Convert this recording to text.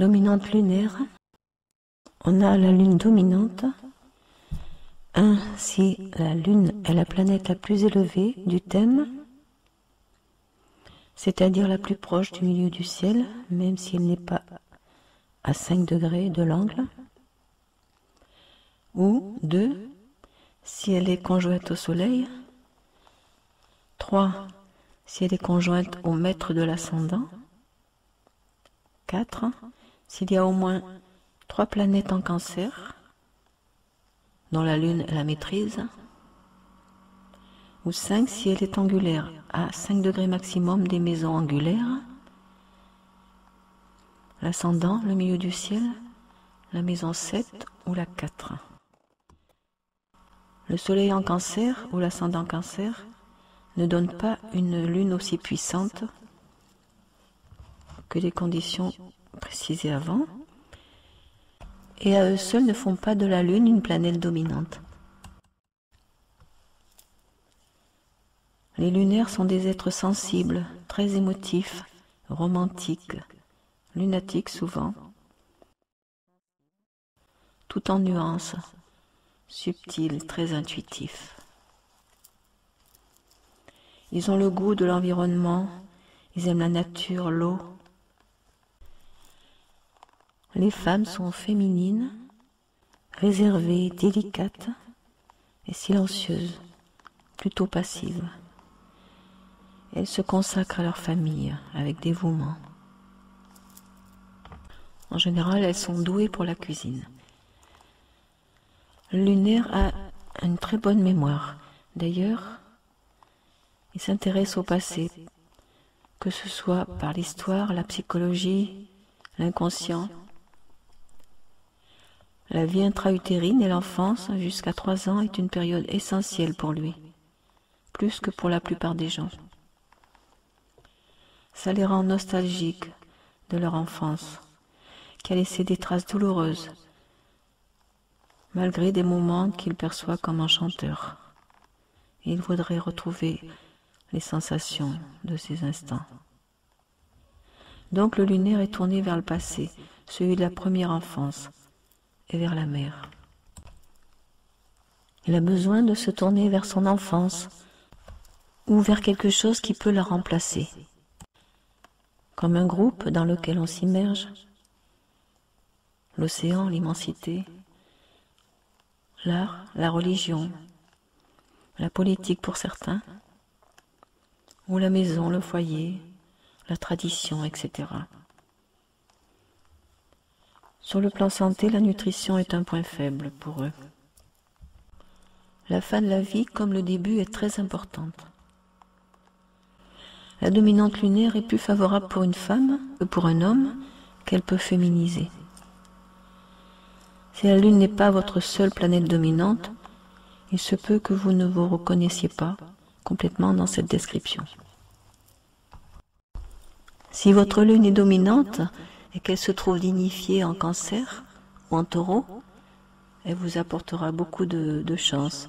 Dominante lunaire, on a la lune dominante. 1. Si la lune est la planète la plus élevée du thème, c'est-à-dire la plus proche du milieu du ciel, même si elle n'est pas à 5 degrés de l'angle. Ou 2. Si elle est conjointe au soleil. 3. Si elle est conjointe au maître de l'ascendant. 4. S'il y a au moins 3 planètes en Cancer, dont la lune la maîtrise. Ou 5 si elle est angulaire, à 5 degrés maximum des maisons angulaires. L'ascendant, le milieu du ciel, la maison 7 ou la 4. Le soleil en Cancer ou l'ascendant Cancer ne donne pas une lune aussi puissante que les conditions précisées avant, et à eux seuls ne font pas de la lune une planète dominante. Les lunaires sont des êtres sensibles, très émotifs, romantiques, lunatiques souvent, tout en nuances, subtils, très intuitifs. Ils ont le goût de l'environnement, ils aiment la nature, l'eau. Les femmes sont féminines, réservées, délicates et silencieuses, plutôt passives. Elles se consacrent à leur famille avec dévouement. En général, elles sont douées pour la cuisine. Le lunaire a une très bonne mémoire. D'ailleurs, il s'intéresse au passé, que ce soit par l'histoire, la psychologie, l'inconscient. La vie intra-utérine et l'enfance jusqu'à 3 ans est une période essentielle pour lui, plus que pour la plupart des gens. Ça les rend nostalgiques de leur enfance, qui a laissé des traces douloureuses, malgré des moments qu'il perçoit comme enchanteurs. Et il voudrait retrouver les sensations de ces instants. Donc le lunaire est tourné vers le passé, celui de la première enfance, et vers la mère. Il a besoin de se tourner vers son enfance, ou vers quelque chose qui peut la remplacer, comme un groupe dans lequel on s'immerge, l'océan, l'immensité, l'art, la religion, la politique pour certains, ou la maison, le foyer, la tradition, etc. Sur le plan santé, la nutrition est un point faible pour eux. La fin de la vie, comme le début, est très importante. La dominante lunaire est plus favorable pour une femme que pour un homme qu'elle peut féminiser. Si la lune n'est pas votre seule planète dominante, il se peut que vous ne vous reconnaissiez pas complètement dans cette description. Si votre lune est dominante et qu'elle se trouve dignifiée en Cancer ou en Taureau, elle vous apportera beaucoup de chance